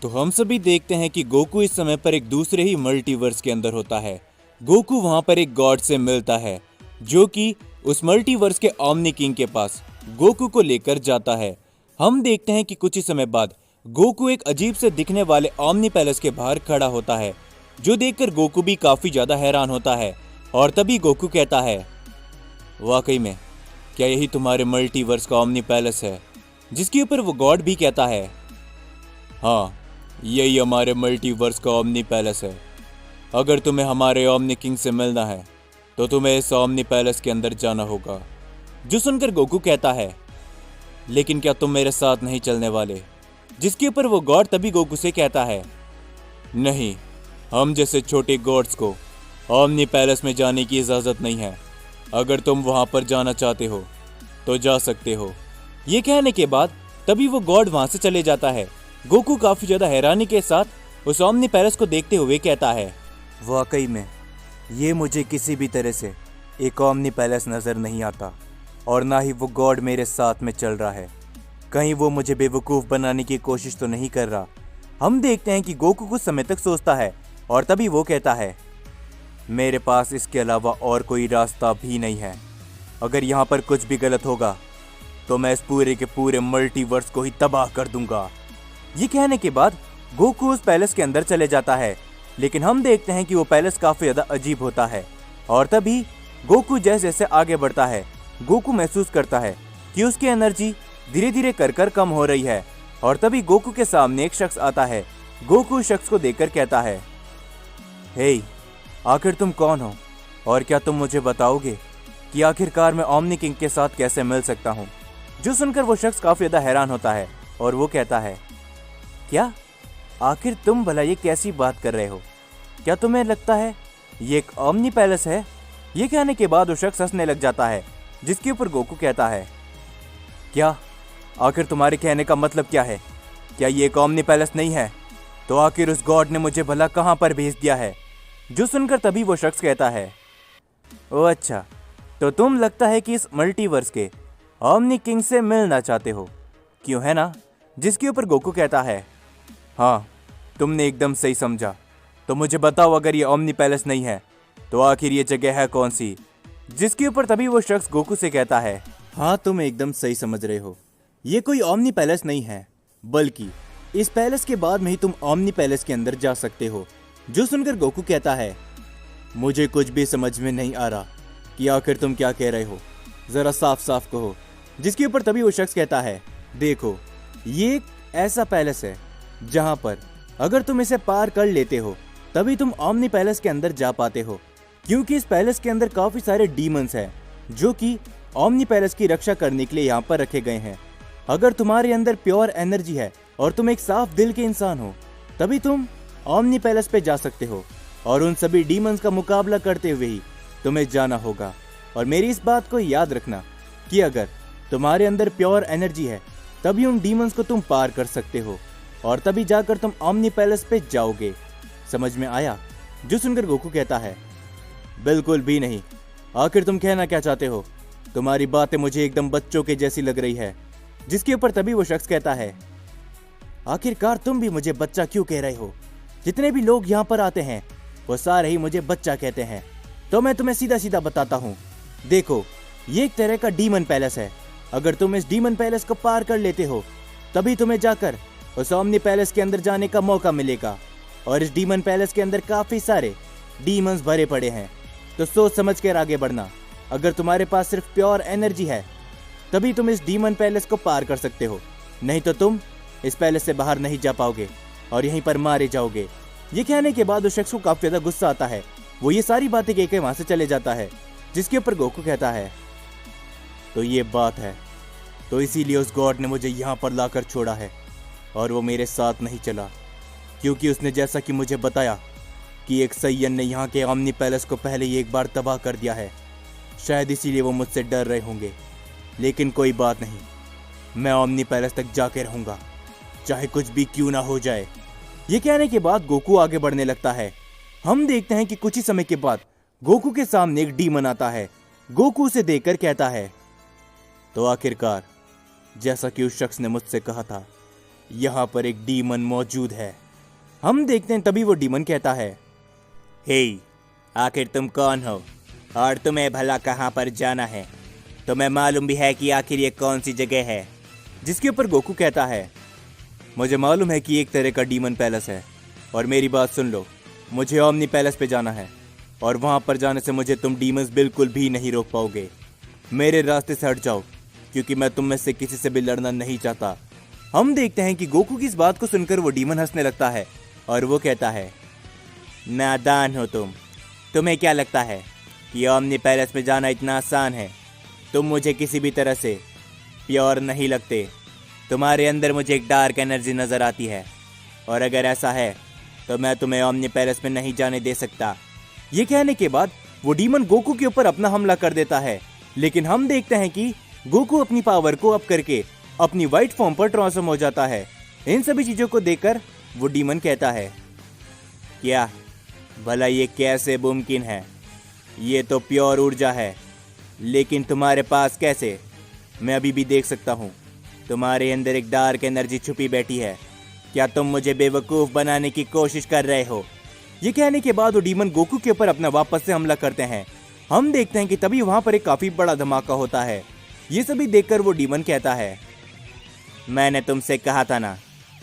तो हम सभी देखते हैं कि गोकू इस समय पर एक दूसरे ही मल्टीवर्स के अंदर होता है। गोकू वहां पर एक गॉड से मिलता है जो कि उस मल्टीवर्स के ओमनी किंग के पास गोकू को लेकर जाता है। हम देखते हैं कि कुछ ही समय बाद गोकू एक अजीब से दिखने वाले ओमनी पैलेस के बाहर खड़ा होता है, जो देखकर गोकू भी काफी ज्यादा हैरान होता है। और तभी गोकू कहता है, वाकई में क्या यही तुम्हारे मल्टीवर्स का ओमनी पैलेस है? जिसके ऊपर वो गॉड भी कहता है, हाँ, यही हमारे मल्टीवर्स का ओमनी पैलेस है। अगर तुम्हें हमारे ओमनी किंग से मिलना है तो तुम्हें इस ओमनी पैलेस के अंदर जाना होगा। जो सुनकर गोकू कहता है, लेकिन क्या तुम मेरे साथ नहीं चलने वाले? जिसके ऊपर वो गॉड तभी गोकू से कहता है, नहीं, हम जैसे छोटे गॉड्स को ओमनी पैलेस में जाने की इजाज़त नहीं है। अगर तुम वहां पर जाना चाहते हो तो जा सकते हो। ये कहने के बाद तभी वो गॉड वहां से चले जाता है। गोकू काफी ज्यादा हैरानी के साथ उस ओमनी पैलेस को देखते हुए कहता है, वाकई में ये मुझे किसी भी तरह से एक ओमनी पैलेस नजर नहीं आता, और ना ही वो गॉड मेरे साथ में चल रहा है। कहीं वो मुझे बेवकूफ़ बनाने की कोशिश तो नहीं कर रहा। हम देखते हैं कि गोकू कुछ समय तक सोचता है और तभी वो कहता है, मेरे पास इसके अलावा और कोई रास्ता भी नहीं है। अगर यहाँ पर कुछ भी गलत होगा तो मैं इस पूरे के पूरे मल्टीवर्स को ही तबाह कर दूंगा। ये कहने के बाद गोकू उस पैलेस के अंदर चले जाता है, लेकिन हम देखते हैं कि वो पैलेस काफ़ी ज़्यादा अजीब होता है। और तभी गोकू जैसे जैसे आगे बढ़ता है, गोकू महसूस करता है कि उसकी एनर्जी धीरे धीरे कर कम हो रही है। और तभी गोकू के सामने एक शख्स आता है। गोकू उस शख्स को देखकर कहता है, हे, आखिर तुम कौन हो, और क्या तुम मुझे बताओगे कि आखिरकार मैं ओमनी किंग के साथ कैसे मिल सकता हूँ? जो सुनकर वो शख्स काफ़ी ज़्यादा हैरान होता है और वो कहता है, क्या? आखिर तुम भला ये कैसी बात कर रहे हो? क्या तुम्हें लगता है ये एक ओमनी पैलेस है? ये कहने के बाद वो शख्स हंसने लग जाता है, जिसके ऊपर गोकू कहता है, क्या? आखिर तुम्हारे कहने का मतलब क्या है? क्या ये एक ओमनी पैलेस नहीं है? तो आखिर उस गॉड ने मुझे भला कहाँ पर भेज दिया है? जो सुनकर तभी वो शख्स कहता है, ओ अच्छा, तो तुम लगता है कि इस मल्टीवर्स के ओमनी किंग से मिलना चाहते हो, क्यों है ना? जिसके ऊपर गोकू कहता है, हाँ, तुमने एकदम सही समझा। तो मुझे बताओ, अगर ये ओमनी पैलेस नहीं है तो आखिर ये जगह है कौन सी? जिसके ऊपर तभी वो शख्स गोकू से कहता है, हाँ, तुम एकदम सही समझ रहे हो। ये कोई ओमनी पैलेस नहीं है, बल्कि इस पैलेस के बाद में ही तुम ओमनी पैलेस के अंदर जा सकते हो। जो सुनकर गोकू कहता है, मुझे कुछ भी समझ में नहीं आ रहा कि आखिर तुम क्या कह रहे हो, जरा साफ साफ कहो। जिसके ऊपर तभी वो शख्स कहता है, देखो, ये एक ऐसा पैलेस है जहां पर अगर तुम इसे पार कर लेते हो तभी तुम ओमनी पैलेस के अंदर जा पाते हो, क्योंकि इस पैलेस के अंदर काफी सारे डीमंस हैं जो कि ओमनी पैलेस की रक्षा करने के लिए यहाँ पर रखे गए हैं। अगर तुम्हारे अंदर प्योर एनर्जी है और तुम एक साफ दिल के इंसान हो तभी तुम ओमनी पैलेस पे जा सकते हो, और उन सभी डीमंस का मुकाबला करते हुए ही तुम्हें जाना होगा। और मेरी इस बात को याद रखना कि अगर तुम्हारे अंदर प्योर एनर्जी है तभी उन डीमंस को तुम पार कर सकते हो, और तभी जाकर तुम ओमनी पैलेस पे जाओगे। समझ में आया? जो सुनकर गोकू कहता है, बिल्कुल भी नहीं। आखिर तुम कहना क्या चाहते हो? तुम्हारी बातें मुझे एकदम बच्चों के जैसी लग रही है। जिसके ऊपर तभी वो शख्स कहता है, आखिरकार तुम भी मुझे बच्चा क्यों कह रहे हो? जितने भी लोग यहाँ पर आते हैं वो सारे ही मुझे बच्चा कहते हैं। तो मैं तुम्हें सीधा सीधा बताता हूँ, देखो, ये एक तरह का डीमन पैलेस है। अगर तुम इस डीमन पैलेस को पार कर लेते हो तभी तुम्हें जाकर उस ओमनी पैलेस के अंदर जाने का मौका मिलेगा, और इस डीमन पैलेस के अंदर काफी सारे डीमंस भरे पड़े हैं। तो सोच समझ कर आगे बढ़ना। अगर तुम्हारे पास सिर्फ प्योर एनर्जी है तभी तुम इस डीमन पैलेस को पार कर सकते हो, नहीं तो तुम इस पैलेस से बाहर नहीं जा पाओगे और यहीं पर मारे जाओगे। ये कहने के बाद उस शख्स को काफी ज्यादा गुस्सा आता है। वो ये सारी बातें कहकर वहां से चले जाता है। जिसके ऊपर गोकू कहता है, तो ये बात है, तो इसीलिए उस गॉड ने मुझे यहाँ पर लाकर छोड़ा है और वो मेरे साथ नहीं चला, क्योंकि उसने जैसा कि मुझे बताया कि एक सैयन ने यहाँ के ओमनी पैलेस को पहले ही एक बार तबाह कर दिया है। शायद इसीलिए वो मुझसे डर रहे होंगे। लेकिन कोई बात नहीं, मैं ओमनी पैलेस तक जाके रहूंगा, चाहे कुछ भी क्यों ना हो जाए। ये कहने के बाद गोकू आगे बढ़ने लगता है। हम देखते हैं कि कुछ ही समय के बाद गोकू के सामने एक डीमन आता है। गोकू उसे देखकर कहता है, तो आखिरकार जैसा कि उस शख्स ने मुझसे कहा था, यहाँ पर एक डीमन मौजूद है। हम देखते हैं तभी वो डीमन कहता है, हे, आखिर तुम कौन हो और तुम्हें भला कहाँ पर जाना है? तुम्हें मालूम भी है कि आखिर ये कौन सी जगह है? जिसके ऊपर गोकू कहता है, मुझे मालूम है कि एक तरह का डीमन पैलेस है, और मेरी बात सुन लो, मुझे ओमनी पैलेस पे जाना है और वहाँ पर जाने से मुझे तुम डीमंस बिल्कुल भी नहीं रोक पाओगे। मेरे रास्ते से हट जाओ, क्योंकि मैं तुम में से किसी से भी लड़ना नहीं चाहता। हम देखते हैं कि गोकू की इस बात को सुनकर वो डीमन हंसने लगता है और वो कहता है, नादान हो तुम्हें क्या लगता है कि ओमनी पैलेस में जाना इतना आसान है? तुम मुझे किसी भी तरह से प्योर नहीं लगते। तुम्हारे अंदर मुझे एक डार्क एनर्जी नज़र आती है, और अगर ऐसा है तो मैं तुम्हें ओमनी पैलेस में नहीं जाने दे सकता। ये कहने के बाद वो डीमन गोकू के ऊपर अपना हमला कर देता है, लेकिन हम देखते हैं कि गोकू अपनी पावर को अप करके अपनी व्हाइट फॉर्म पर ट्रांसफॉर्म हो जाता है। इन सभी चीज़ों को देखकर वो डीमन कहता है, क्या भला ये कैसे मुमकिन है? ये तो प्योर ऊर्जा है, लेकिन तुम्हारे पास कैसे? मैं अभी भी देख सकता हूँ, तुम्हारे अंदर एक डार्क एनर्जी छुपी बैठी है। क्या तुम मुझे बेवकूफ़ बनाने की कोशिश कर रहे हो? ये कहने के बाद वो डीमन गोकू के ऊपर अपना वापस से हमला करते हैं। हम देखते हैं कि तभी वहाँ पर एक काफ़ी बड़ा धमाका होता है। ये सभी देखकर वो डीमन कहता है, मैंने तुमसे कहा था ना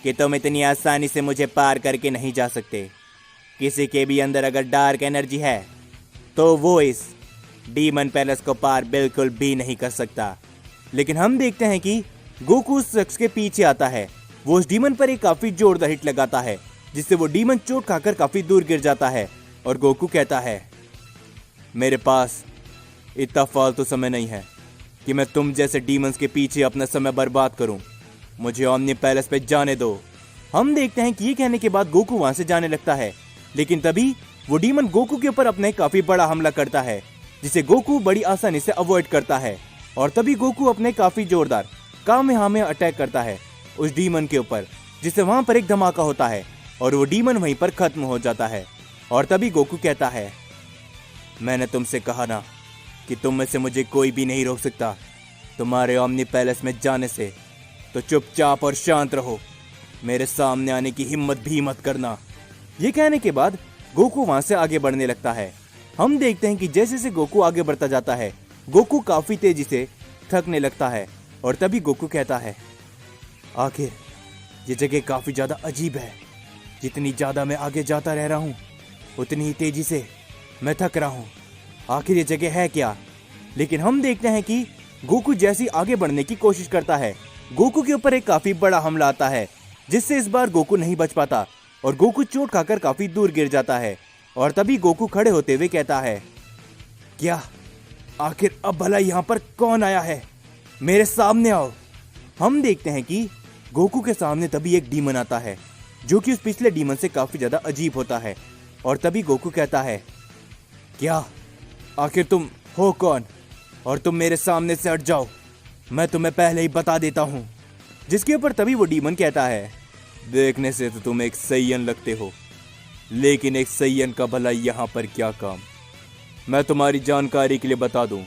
कि तुम इतनी आसानी से मुझे पार करके नहीं जा सकते। किसी के भी अंदर अगर डार्क एनर्जी है तो वो इस डीमन पैलेस को पार बिल्कुल भी नहीं कर सकता। लेकिन हम देखते हैं कि गोकू उस शख्स के पीछे आता है। वो उस डीमन पर एक काफ़ी जोरदार हिट लगाता है, जिससे वो डीमन चोट खाकर काफ़ी दूर गिर जाता है। और गोकू कहता है, मेरे पास इतना फालतू समय नहीं है कि मैं तुम जैसे डीमंस के पीछे अपना समय बर्बाद करूं। मुझे ओमनी पैलेस पे जाने दो। हम देखते हैं कि ये कहने के बाद गोकू वहां से जाने लगता है, लेकिन तभी वो डीमन गोकू के ऊपर अपने काफ़ी बड़ा हमला करता है, जिसे गोकू बड़ी आसानी से अवॉइड करता है। और तभी गोकू अपने काफ़ी जोरदार कामेहामे अटैक करता है उस डीमन के ऊपर, जिससे वहां पर एक धमाका होता है और वो डीमन वहीं पर खत्म हो जाता है। और तभी गोकू कहता है, मैंने तुमसे कहा ना कि तुम में से मुझे कोई भी नहीं रोक सकता तुम्हारे ओमनी पैलेस में जाने से, तो चुपचाप और शांत रहो। मेरे सामने आने की हिम्मत भी मत करना। ये कहने के बाद गोकू वहां से आगे बढ़ने लगता है। हम देखते हैं कि जैसे जैसे गोकू आगे बढ़ता जाता है, गोकू काफी तेजी से थकने लगता है। और तभी गोकू कहता है, आखिर ये जगह काफी ज्यादा अजीब है। जितनी ज्यादा मैं आगे जाता रह रहा हूँ, उतनी ही तेजी से मैं थक रहा हूँ। आखिर ये जगह है क्या? लेकिन हम देखते हैं कि गोकू जैसी आगे बढ़ने की कोशिश करता है, गोकू के ऊपर एक काफी बड़ा हमला आता है, जिससे इस बार गोकू नहीं बच पाता और गोकू चोट खाकर काफी दूर गिर जाता है। और तभी गोकू खड़े होते हुए कहता है, क्या आखिर अब भला यहाँ पर कौन आया है? मेरे सामने आओ। हम देखते हैं कि गोकू के सामने तभी एक डीमन आता है, जो कि उस पिछले डीमन से काफी ज्यादा अजीब होता है। और तभी गोकू कहता है, क्या आखिर तुम हो कौन? और तुम मेरे सामने से हट जाओ, मैं तुम्हें पहले ही बता देता हूँ। जिसके ऊपर तभी वो डीमन कहता है, देखने से तो तुम एक सैयन लगते हो, लेकिन एक सैयन का भला यहाँ पर क्या काम? मैं तुम्हारी जानकारी के लिए बता दूं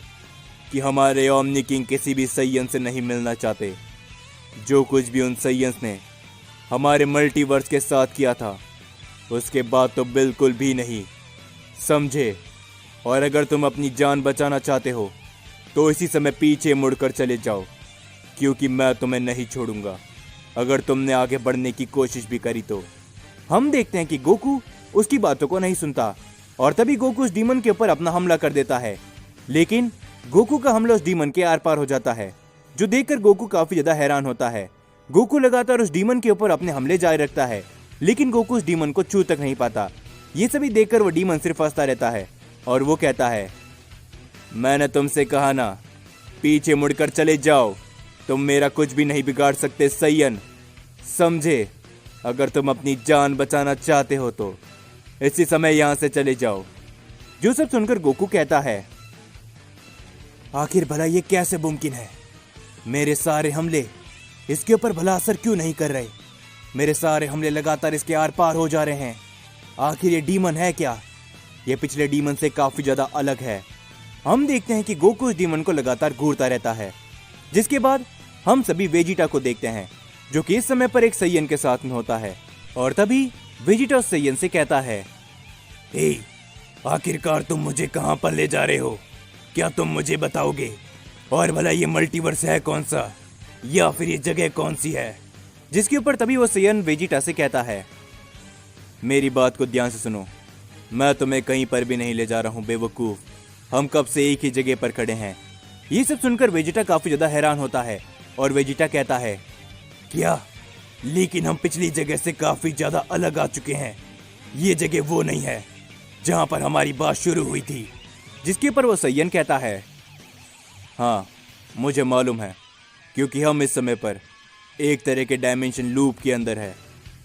कि हमारे ओमनी किंग किसी भी सैयन से नहीं मिलना चाहते। जो कुछ भी उन सैयंस ने हमारे मल्टीवर्स के साथ किया था, उसके बाद तो बिल्कुल भी नहीं, समझे? और अगर तुम अपनी जान बचाना चाहते हो तो इसी समय पीछे मुड़कर चले जाओ, क्योंकि मैं तुम्हें नहीं छोड़ूंगा अगर तुमने आगे बढ़ने की कोशिश भी करी तो। हम देखते हैं कि गोकू उसकी बातों को नहीं सुनता और तभी गोकू उस डीमन के ऊपर अपना हमला कर देता है। लेकिन गोकू का हमला उस डीमन के आर पार हो जाता है, जो देखकर गोकू काफी ज्यादा हैरान होता है। गोकू लगातार उस डीमन के ऊपर अपने हमले जारी रखता है, लेकिन गोकू उस डीमन को छू तक नहीं पाता। ये सभी देखकर वो डीमन सिर्फ हंसता रहता है और वो कहता है, मैंने तुमसे कहा ना, पीछे मुड़कर चले जाओ, तुम मेरा कुछ भी नहीं बिगाड़ सकते सैयन, समझे? अगर तुम अपनी जान बचाना चाहते हो तो इसी समय यहाँ से चले जाओ। जो सब सुनकर गोकू कहता है, आखिर भला ये कैसे मुमकिन है? मेरे सारे हमले इसके ऊपर भला असर क्यों नहीं कर रहे? मेरे सारे हमले लगातार इसके आर पार हो जा रहे हैं। आखिर ये डीमन है क्या? ये पिछले डीमन से काफी ज्यादा अलग है। हम देखते हैं कि गोकू इस डीमन को लगातार घूरता रहता है। जिसके बाद हम सभी वेजिटा को देखते हैं। जो कि इस समय पर एक सैयन के साथ में होता है। और तभी वेजिटा उस सैयन से कहता है, हे, आखिरकार तुम मुझे कहां पर ले जा रहे हो? क्या तुम मुझे बताओगे? और भला ये मल्टीवर्स है कौन सा, या फिर ये जगह कौन सी है? जिसके ऊपर तभी वो सैयन वेजिटा से कहता है, मेरी बात को ध्यान से सुनो, मैं तुम्हें कहीं पर भी नहीं ले जा रहा हूं बेवकूफ, हम कब से एक ही जगह पर खड़े हैं। ये सब सुनकर वेजिटा काफी ज्यादा हैरान होता है और वेजिटा कहता है, क्या? लेकिन हम पिछली जगह से काफी ज्यादा अलग आ चुके हैं, ये जगह वो नहीं है जहां पर हमारी बात शुरू हुई थी। जिसके ऊपर वो सैयन कहता है, हाँ मुझे मालूम है, क्योंकि हम इस समय पर एक तरह के डायमेंशन लूप के अंदर है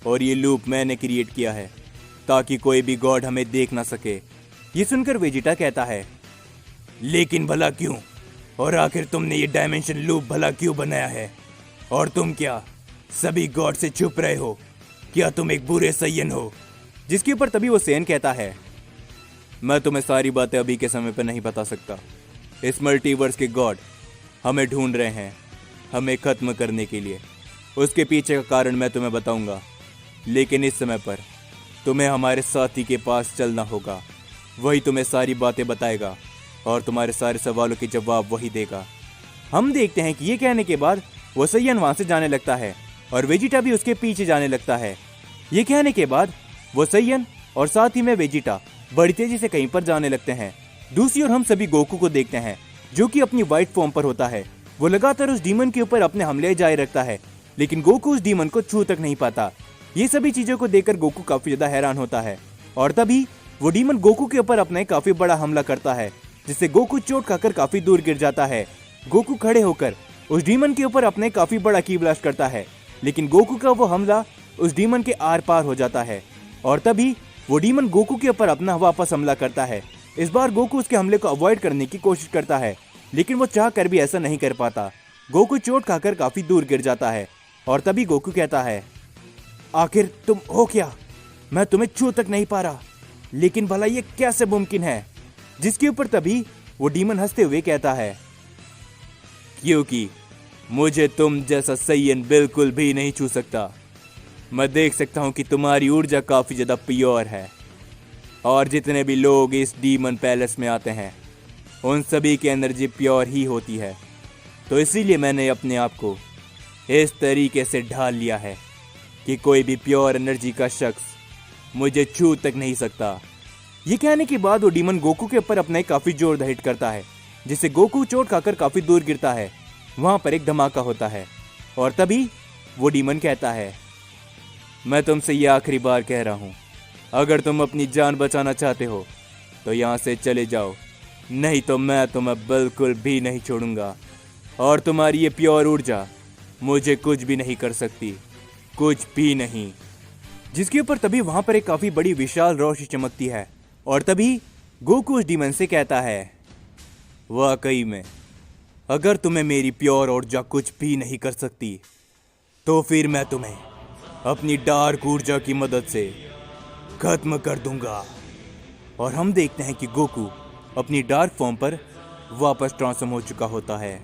और ये लूप मैंने क्रिएट किया है ताकि कोई भी गॉड हमें देख ना सके। ये सुनकर वेजिटा कहता है, लेकिन भला क्यों? और आखिर तुमने ये डायमेंशन लूप भला क्यों बनाया है? और तुम क्या सभी गॉड से छुप रहे हो? क्या तुम एक बुरे सैयन हो? जिसके ऊपर तभी वो सैयन कहता है, मैं तुम्हें सारी बातें अभी के समय पर नहीं बता सकता। इस मल्टीवर्स के गॉड हमें ढूंढ रहे हैं, हमें खत्म करने के लिए। उसके पीछे का कारण मैं तुम्हें बताऊंगा, लेकिन इस समय पर तुम्हें हमारे साथी के पास चलना होगा। वही तुम्हें सारी बातें बताएगा और तुम्हारे सारे सवालों के जवाब वही देगा। हम देखते हैं कि ये कहने के बाद वो सैयन वहां से जाने लगता है और वेजिटा भी उसके पीछे जाने लगता है। ये कहने के बाद वो सैयन और साथ ही में वेजिटा बड़ी तेजी से कहीं पर जाने लगते हैं। दूसरी ओर हम सभी गोकू को देखते हैं, जो कि अपनी व्हाइट फॉर्म पर होता है। वो लगातार उस डीमन के ऊपर अपने हमले जारी रखता है, लेकिन गोकू उस डीमन को छू तक नहीं पाता। ये सभी चीजों को देखकर गोकू काफी ज्यादा हैरान होता है और तभी वो डीमन गोकू के ऊपर अपना काफी बड़ा हमला करता है, जिससे गोकू चोट खाकर काफी दूर गिर जाता है। गोकू खड़े होकर उस डीमन के ऊपर अपने काफी बड़ा की ब्लास्ट करता है, लेकिन गोकू का वो हमला उस डीमन के आर पार हो जाता है और तभी वो डीमन गोकू के ऊपर अपना वापस हमला करता है। इस बार गोकू उसके हमले को अवॉइड करने की कोशिश करता है, लेकिन वो चाह कर भी ऐसा नहीं कर पाता। गोकू चोट खाकर काफी दूर गिर जाता है और तभी गोकू कहता है, आखिर तुम हो क्या? मैं तुम्हें छू तक नहीं पा रहा, लेकिन भला ये कैसे मुमकिन है? जिसके ऊपर तभी वो डीमन हंसते हुए कहता है, क्योंकि मुझे तुम जैसा सैयन बिल्कुल भी नहीं छू सकता। मैं देख सकता हूं कि तुम्हारी ऊर्जा काफी ज्यादा प्योर है और जितने भी लोग इस डीमन पैलेस में आते हैं उन सभी की एनर्जी प्योर ही होती है। तो इसीलिए मैंने अपने आप को इस तरीके से ढाल लिया है कि कोई भी प्योर एनर्जी का शख्स मुझे छू तक नहीं सकता। ये कहने के बाद वो डीमन गोकू के ऊपर अपना काफी जोरदार हिट करता है, जिससे गोकू चोट खाकर काफी दूर गिरता है। वहां पर एक धमाका होता है और तभी वो डीमन कहता है, मैं तुमसे ये आखिरी बार कह रहा हूं, अगर तुम अपनी जान बचाना चाहते हो तो यहां से चले जाओ, नहीं तो मैं तुम्हें बिल्कुल भी नहीं छोड़ूंगा और तुम्हारी ये प्योर ऊर्जा मुझे कुछ भी नहीं कर सकती, कुछ भी नहीं। जिसके ऊपर तभी वहां पर एक काफी बड़ी विशाल रोशनी चमकती है और तभी गोकू उस डीमन से कहता है, वाकई में अगर तुम्हें मेरी प्योर ऊर्जा कुछ भी नहीं कर सकती तो फिर मैं तुम्हें अपनी डार्क ऊर्जा की मदद से खत्म कर दूंगा। और हम देखते हैं कि गोकू अपनी डार्क फॉर्म पर वापस ट्रांसफॉर्म हो चुका होता है।